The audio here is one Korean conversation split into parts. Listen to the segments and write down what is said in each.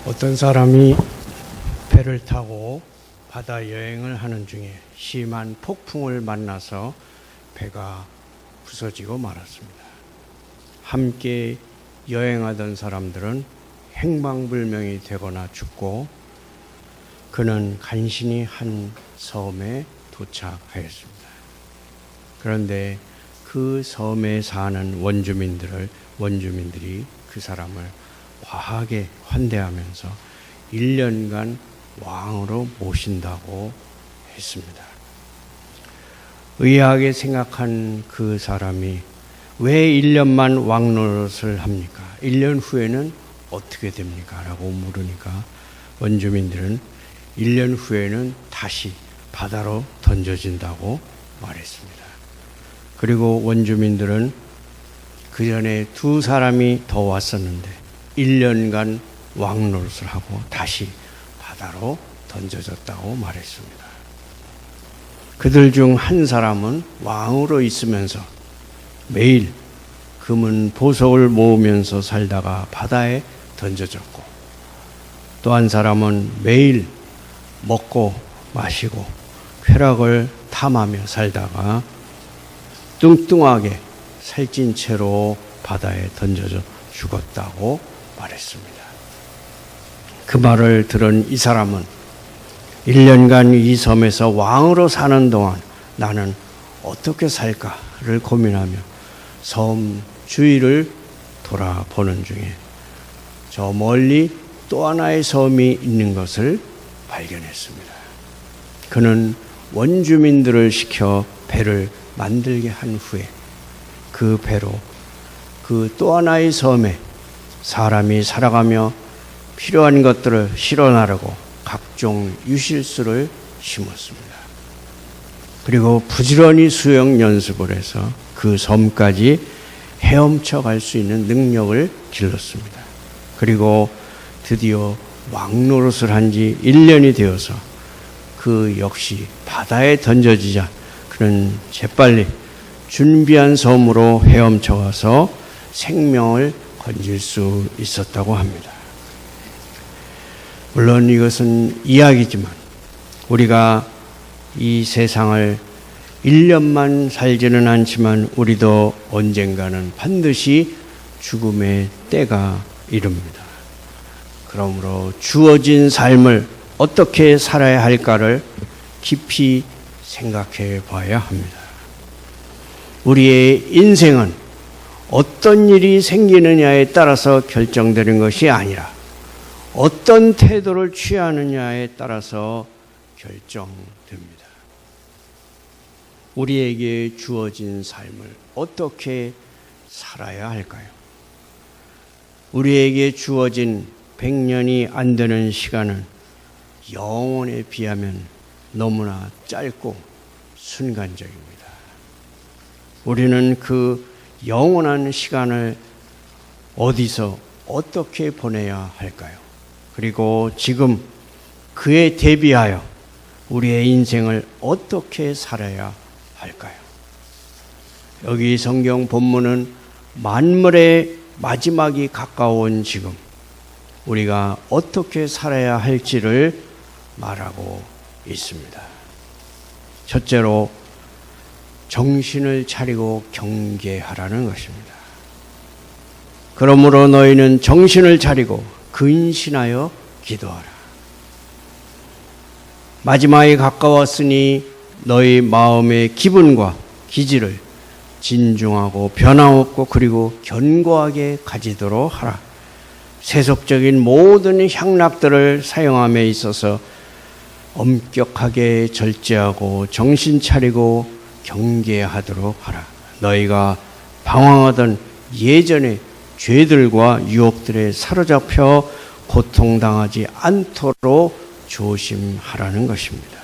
어떤 사람이 배를 타고 바다 여행을 하는 중에 심한 폭풍을 만나서 배가 부서지고 말았습니다. 함께 여행하던 사람들은 행방불명이 되거나 죽고 그는 간신히 한 섬에 도착하였습니다. 그런데 그 섬에 사는 원주민들이 그 사람을 과하게 환대하면서 1년간 왕으로 모신다고 했습니다. 의아하게 생각한 그 사람이 왜 1년만 왕 노릇을 합니까? 1년 후에는 어떻게 됩니까? 라고 물으니까 원주민들은 1년 후에는 다시 바다로 던져진다고 말했습니다. 그리고 원주민들은 그 전에 2 사람이 더 왔었는데 1년간 왕 노릇을 하고 다시 바다로 던져졌다고 말했습니다. 그들 중 한 사람은 왕으로 있으면서 매일 금은 보석을 모으면서 살다가 바다에 던져졌고, 또 한 사람은 매일 먹고 마시고 쾌락을 탐하며 살다가 뚱뚱하게 살찐 채로 바다에 던져져 죽었다고 말했습니다. 그 말을 들은 이 사람은 1년간 이 섬에서 왕으로 사는 동안 나는 어떻게 살까를 고민하며 섬 주위를 돌아보는 중에 저 멀리 또 하나의 섬이 있는 것을 발견했습니다. 그는 원주민들을 시켜 배를 만들게 한 후에 그 배로 그 또 하나의 섬에 사람이 살아가며 필요한 것들을 실어 나르고 각종 유실수를 심었습니다. 그리고 부지런히 수영 연습을 해서 그 섬까지 헤엄쳐 갈 수 있는 능력을 길렀습니다. 그리고 드디어 왕노릇을 한 지 1년이 되어서 그 역시 바다에 던져지자 그는 재빨리 준비한 섬으로 헤엄쳐 가서 생명을 건질 수 있었다고 합니다. 물론 이것은 이야기지만 우리가 이 세상을 1년만 살지는 않지만 우리도 언젠가는 반드시 죽음의 때가 이릅니다. 그러므로 주어진 삶을 어떻게 살아야 할까를 깊이 생각해 봐야 합니다. 우리의 인생은 어떤 일이 생기느냐에 따라서 결정되는 것이 아니라 어떤 태도를 취하느냐에 따라서 결정됩니다. 우리에게 주어진 삶을 어떻게 살아야 할까요? 우리에게 주어진 100년이 안 되는 시간은 영원에 비하면 너무나 짧고 순간적입니다. 우리는 그 영원한 시간을 어디서 어떻게 보내야 할까요? 그리고 지금 그에 대비하여 우리의 인생을 어떻게 살아야 할까요? 여기 성경 본문은 만물의 마지막이 가까운 지금 우리가 어떻게 살아야 할지를 말하고 있습니다. 첫째로 정신을 차리고 경계하라는 것입니다. 그러므로 너희는 정신을 차리고 근신하여 기도하라. 마지막이 가까웠으니 너희 마음의 기분과 기질을 진중하고 변함없고 그리고 견고하게 가지도록 하라. 세속적인 모든 향락들을 사용함에 있어서 엄격하게 절제하고 정신 차리고 경계하도록 하라. 너희가 방황하던 예전의 죄들과 유혹들에 사로잡혀 고통당하지 않도록 조심하라는 것입니다.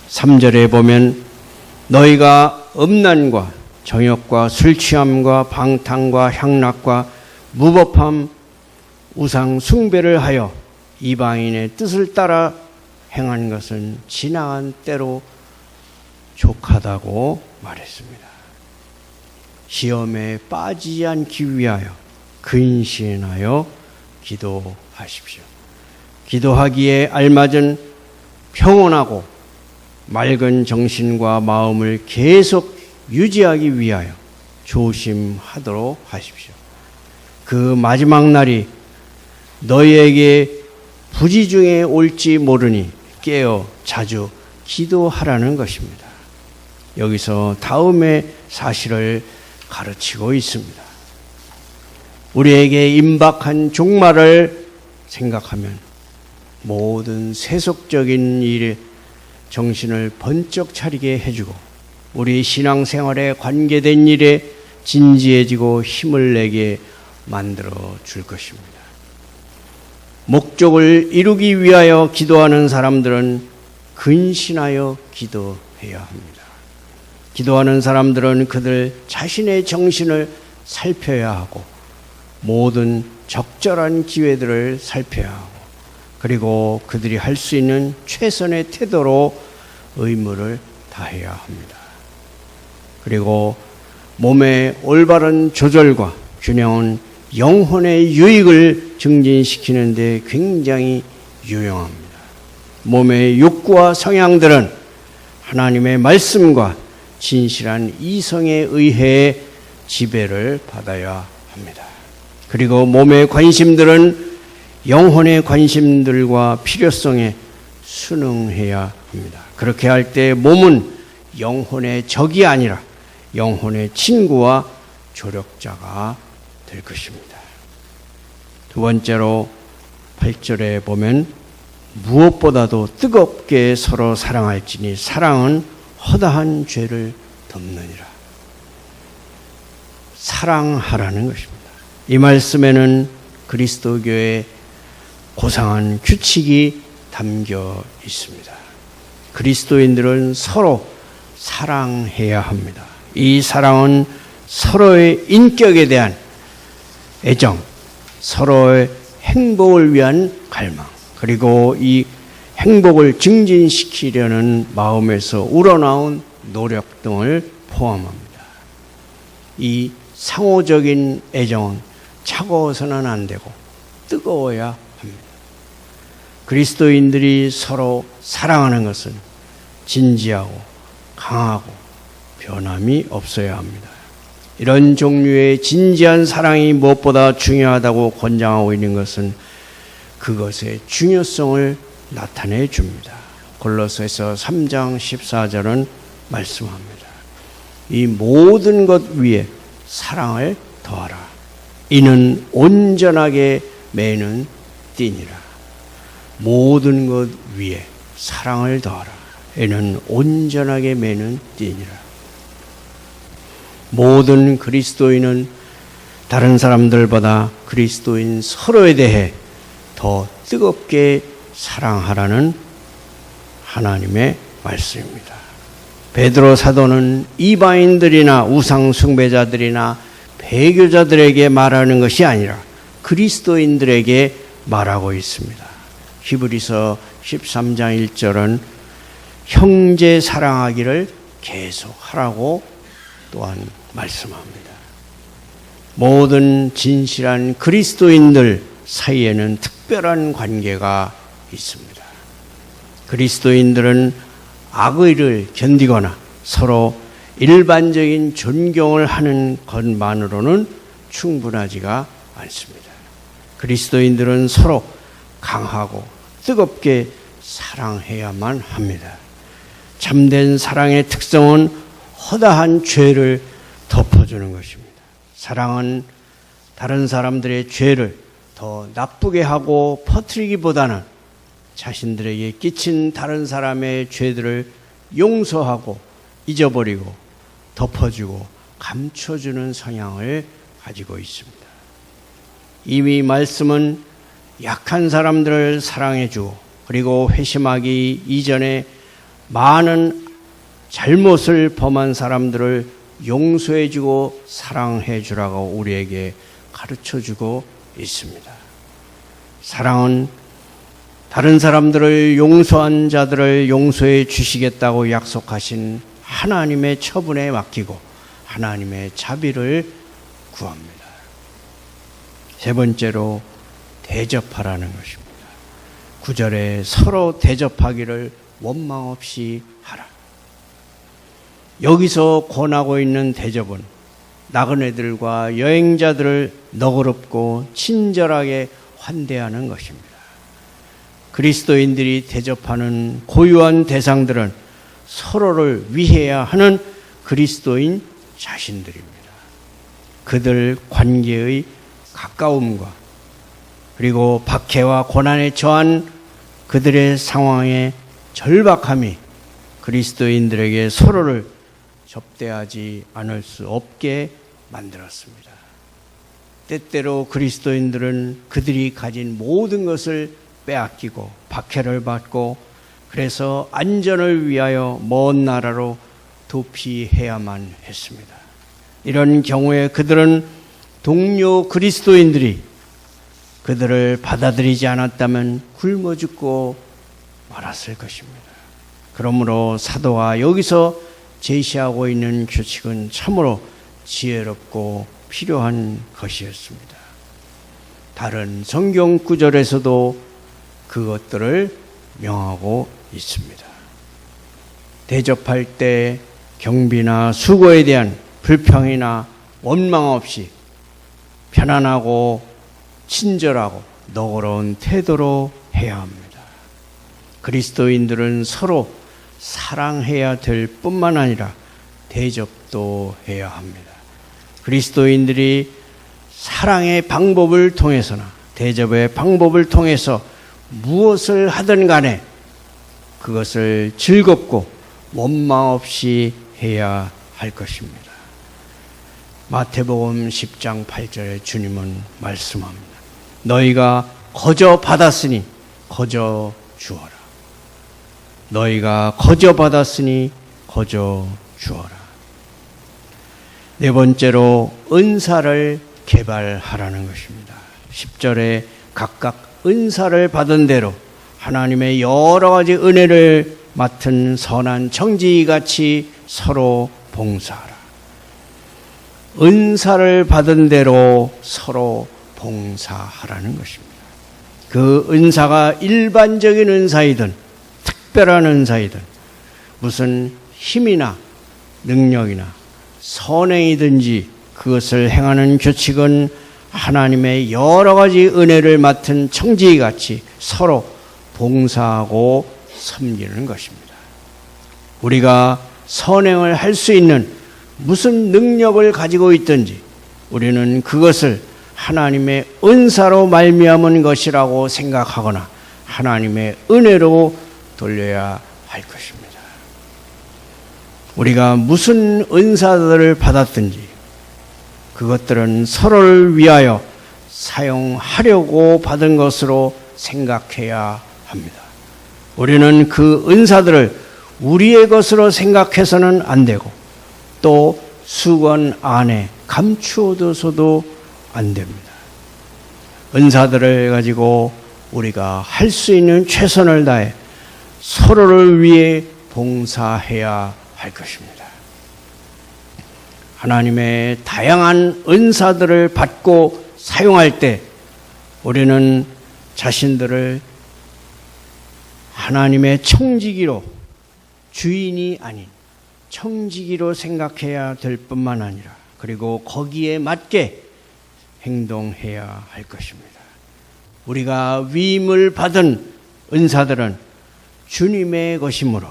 3절에 보면 너희가 음란과 정욕과 술취함과 방탕과 향락과 무법함 우상 숭배를 하여 이방인의 뜻을 따라 행한 것은 지나간 때로 족하다고 말했습니다. 시험에 빠지지 않기 위하여 근신하여 기도하십시오. 기도하기에 알맞은 평온하고 맑은 정신과 마음을 계속 유지하기 위하여 조심하도록 하십시오. 그 마지막 날이 너희에게 부지중에 올지 모르니 깨어 자주 기도하라는 것입니다. 여기서 다음의 사실을 가르치고 있습니다. 우리에게 임박한 종말을 생각하면 모든 세속적인 일에 정신을 번쩍 차리게 해주고 우리 신앙생활에 관계된 일에 진지해지고 힘을 내게 만들어 줄 것입니다. 목적을 이루기 위하여 기도하는 사람들은 근신하여 기도해야 합니다. 기도하는 사람들은 그들 자신의 정신을 살펴야 하고 모든 적절한 기회들을 살펴야 하고 그리고 그들이 할 수 있는 최선의 태도로 의무를 다해야 합니다. 그리고 몸의 올바른 조절과 균형은 영혼의 유익을 증진시키는 데 굉장히 유용합니다. 몸의 욕구와 성향들은 하나님의 말씀과 진실한 이성에 의해 지배를 받아야 합니다. 그리고 몸의 관심들은 영혼의 관심들과 필요성에 순응해야 합니다. 그렇게 할 때 몸은 영혼의 적이 아니라 영혼의 친구와 조력자가 될 것입니다. 두 번째로 8절에 보면 무엇보다도 뜨겁게 서로 사랑할지니 사랑은 허다한 죄를 덮느니라. 사랑하라는 것입니다. 이 말씀에는 그리스도교의 고상한 규칙이 담겨 있습니다. 그리스도인들은 서로 사랑해야 합니다. 이 사랑은 서로의 인격에 대한 애정, 서로의 행복을 위한 갈망, 그리고 이 행복을 증진시키려는 마음에서 우러나온 노력 등을 포함합니다. 이 상호적인 애정은 차가워서는 안 되고 뜨거워야 합니다. 그리스도인들이 서로 사랑하는 것은 진지하고 강하고 변함이 없어야 합니다. 이런 종류의 진지한 사랑이 무엇보다 중요하다고 권장하고 있는 것은 그것의 중요성을 나타내 줍니다. 골로새서 3장 14절은 말씀합니다. 이 모든 것 위에 사랑을 더하라. 이는 온전하게 매는 띠니라. 모든 것 위에 사랑을 더하라. 이는 온전하게 매는 띠니라. 모든 그리스도인은 다른 사람들보다 그리스도인 서로에 대해 더 뜨겁게 사랑하라는 하나님의 말씀입니다. 베드로 사도는 이방인들이나 우상 숭배자들이나 배교자들에게 말하는 것이 아니라 그리스도인들에게 말하고 있습니다. 히브리서 13장 1절은 형제 사랑하기를 계속하라고 또한 말씀합니다. 모든 진실한 그리스도인들 사이에는 특별한 관계가 있습니다. 그리스도인들은 악의를 견디거나 서로 일반적인 존경을 하는 것만으로는 충분하지가 않습니다. 그리스도인들은 서로 강하고 뜨겁게 사랑해야만 합니다. 참된 사랑의 특성은 허다한 죄를 덮어주는 것입니다. 사랑은 다른 사람들의 죄를 더 나쁘게 하고 퍼뜨리기보다는 자신들에게 끼친 다른 사람의 죄들을 용서하고 잊어버리고 덮어주고 감춰주는 성향을 가지고 있습니다. 이미 말씀은 약한 사람들을 사랑해주고 그리고 회심하기 이전에 많은 잘못을 범한 사람들을 용서해주고 사랑해주라고 우리에게 가르쳐주고 있습니다. 사랑은 다른 사람들을 용서한 자들을 용서해 주시겠다고 약속하신 하나님의 처분에 맡기고 하나님의 자비를 구합니다. 세 번째로 대접하라는 것입니다. 9절에 서로 대접하기를 원망 없이 하라. 여기서 권하고 있는 대접은 나그네들과 여행자들을 너그럽고 친절하게 환대하는 것입니다. 그리스도인들이 대접하는 고유한 대상들은 서로를 위해야 하는 그리스도인 자신들입니다. 그들 관계의 가까움과 그리고 박해와 고난에 처한 그들의 상황의 절박함이 그리스도인들에게 서로를 접대하지 않을 수 없게 만들었습니다. 때때로 그리스도인들은 그들이 가진 모든 것을 빼앗기고 박해를 받고 그래서 안전을 위하여 먼 나라로 도피해야만 했습니다. 이런 경우에 그들은 동료 그리스도인들이 그들을 받아들이지 않았다면 굶어 죽고 말았을 것입니다. 그러므로 사도가 여기서 제시하고 있는 규칙은 참으로 지혜롭고 필요한 것이었습니다. 다른 성경 구절에서도 그것들을 명하고 있습니다. 대접할 때 경비나 수고에 대한 불평이나 원망 없이 편안하고 친절하고 너그러운 태도로 해야 합니다. 그리스도인들은 서로 사랑해야 될 뿐만 아니라 대접도 해야 합니다. 그리스도인들이 사랑의 방법을 통해서나 대접의 방법을 통해서 무엇을 하든 간에 그것을 즐겁고 원망 없이 해야 할 것입니다. 마태복음 10장 8절에 주님은 말씀합니다. 너희가 거저 받았으니 거저 주어라. 너희가 거저 받았으니 거저 주어라. 네 번째로 은사를 개발하라는 것입니다. 10절에 각각 은사를 받은 대로 하나님의 여러 가지 은혜를 맡은 선한 청지기같이 서로 봉사하라. 은사를 받은 대로 서로 봉사하라는 것입니다. 그 은사가 일반적인 은사이든 특별한 은사이든 무슨 힘이나 능력이나 선행이든지 그것을 행하는 규칙은 하나님의 여러 가지 은혜를 맡은 청지기같이 서로 봉사하고 섬기는 것입니다. 우리가 선행을 할 수 있는 무슨 능력을 가지고 있든지 우리는 그것을 하나님의 은사로 말미암은 것이라고 생각하거나 하나님의 은혜로 돌려야 할 것입니다. 우리가 무슨 은사들을 받았든지 그것들은 서로를 위하여 사용하려고 받은 것으로 생각해야 합니다. 우리는 그 은사들을 우리의 것으로 생각해서는 안 되고 또 수건 안에 감추어둬서도 안 됩니다. 은사들을 가지고 우리가 할 수 있는 최선을 다해 서로를 위해 봉사해야 할 것입니다. 하나님의 다양한 은사들을 받고 사용할 때 우리는 자신들을 하나님의 청지기로 주인이 아닌 청지기로 생각해야 될 뿐만 아니라 그리고 거기에 맞게 행동해야 할 것입니다. 우리가 위임을 받은 은사들은 주님의 것이므로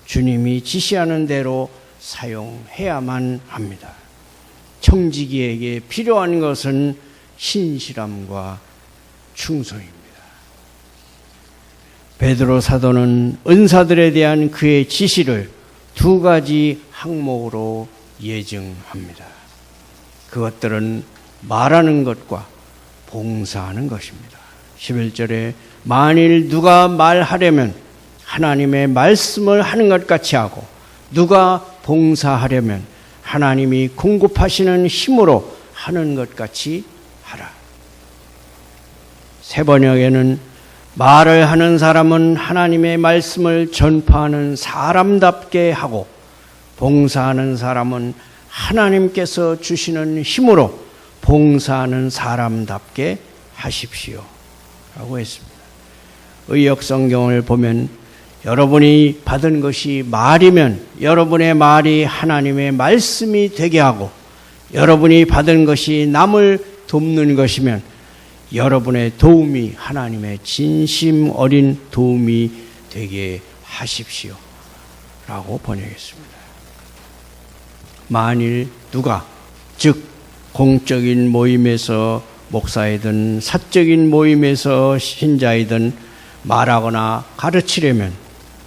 주님이 지시하는 대로 사용해야만 합니다. 청지기에게 필요한 것은 신실함과 충성입니다. 베드로 사도는 은사들에 대한 그의 지시를 두 가지 항목으로 예증합니다. 그것들은 말하는 것과 봉사하는 것입니다. 11절에 만일 누가 말하려면 하나님의 말씀을 하는 것 같이 하고 누가 봉사하려면 하나님이 공급하시는 힘으로 하는 것 같이 하라. 새 번역에는 말을 하는 사람은 하나님의 말씀을 전파하는 사람답게 하고 봉사하는 사람은 하나님께서 주시는 힘으로 봉사하는 사람답게 하십시오. 라고 했습니다. 의역성경을 보면 여러분이 받은 것이 말이면 여러분의 말이 하나님의 말씀이 되게 하고, 여러분이 받은 것이 남을 돕는 것이면 여러분의 도움이 하나님의 진심 어린 도움이 되게 하십시오 라고 번역했습니다. 만일 누가, 즉 공적인 모임에서 목사이든 사적인 모임에서 신자이든 말하거나 가르치려면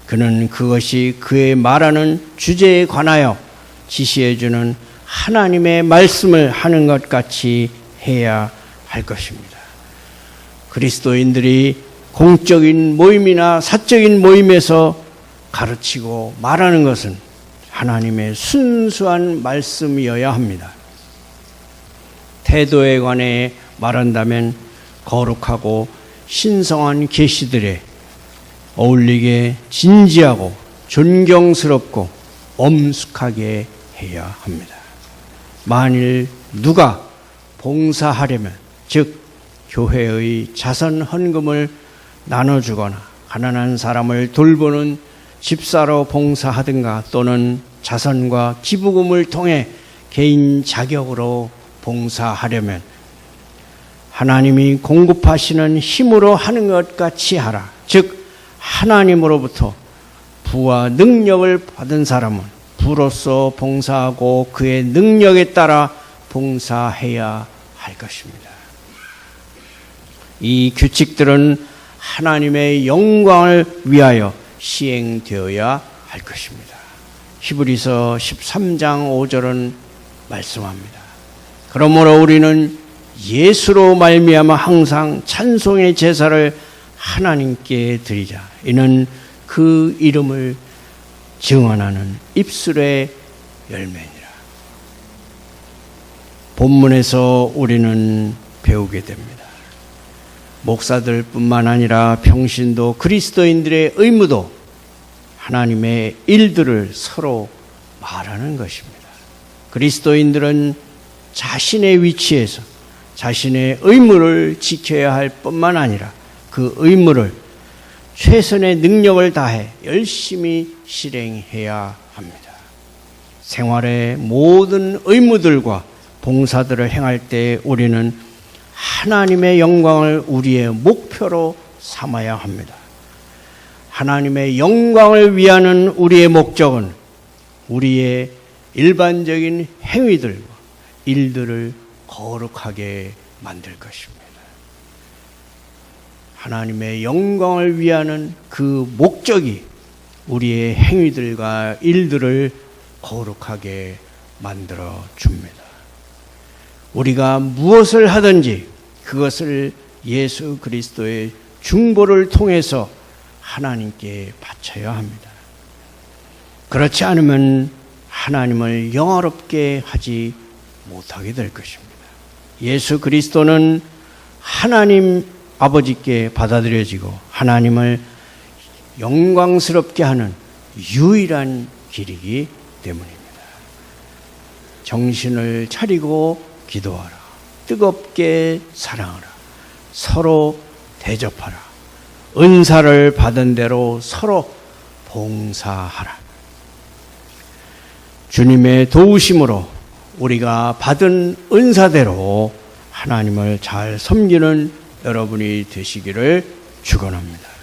그는 그것이 그의 말하는 주제에 관하여 지시해주는 하나님의 말씀을 하는 것 같이 해야 할 것입니다. 그리스도인들이 공적인 모임이나 사적인 모임에서 가르치고 말하는 것은 하나님의 순수한 말씀이어야 합니다. 태도에 관해 말한다면 거룩하고 신성한 계시들에 어울리게 진지하고 존경스럽고 엄숙하게 해야 합니다. 만일 누가 봉사하려면, 즉 교회의 자선 헌금을 나눠주거나 가난한 사람을 돌보는 집사로 봉사하든가 또는 자선과 기부금을 통해 개인 자격으로 봉사하려면 하나님이 공급하시는 힘으로 하는 것 같이 하라. 즉 하나님으로부터 부와 능력을 받은 사람은 부로서 봉사하고 그의 능력에 따라 봉사해야 할 것입니다. 이 규칙들은 하나님의 영광을 위하여 시행되어야 할 것입니다. 히브리서 13장 5절은 말씀합니다. 그러므로 우리는 예수로 말미암아 항상 찬송의 제사를 하나님께 드리자. 이는 그 이름을 증언하는 입술의 열매니라. 본문에서 우리는 배우게 됩니다. 목사들뿐만 아니라 평신도 그리스도인들의 의무도 하나님의 일들을 서로 말하는 것입니다. 그리스도인들은 자신의 위치에서 자신의 의무를 지켜야 할 뿐만 아니라 그 의무를 최선의 능력을 다해 열심히 실행해야 합니다. 생활의 모든 의무들과 봉사들을 행할 때 우리는 하나님의 영광을 우리의 목표로 삼아야 합니다. 하나님의 영광을 위하는 우리의 목적은 우리의 일반적인 행위들과 일들을 거룩하게 만들 것입니다. 하나님의 영광을 위하는 그 목적이 우리의 행위들과 일들을 거룩하게 만들어 줍니다. 우리가 무엇을 하든지 그것을 예수 그리스도의 중보를 통해서 하나님께 바쳐야 합니다. 그렇지 않으면 하나님을 영화롭게 하지 못하게 될 것입니다. 예수 그리스도는 하나님 아버지께 받아들여지고 하나님을 영광스럽게 하는 유일한 길이기 때문입니다. 정신을 차리고 기도하라. 뜨겁게 사랑하라. 서로 대접하라. 은사를 받은 대로 서로 봉사하라. 주님의 도우심으로 우리가 받은 은사대로 하나님을 잘 섬기는 여러분이 되시기를 축원합니다.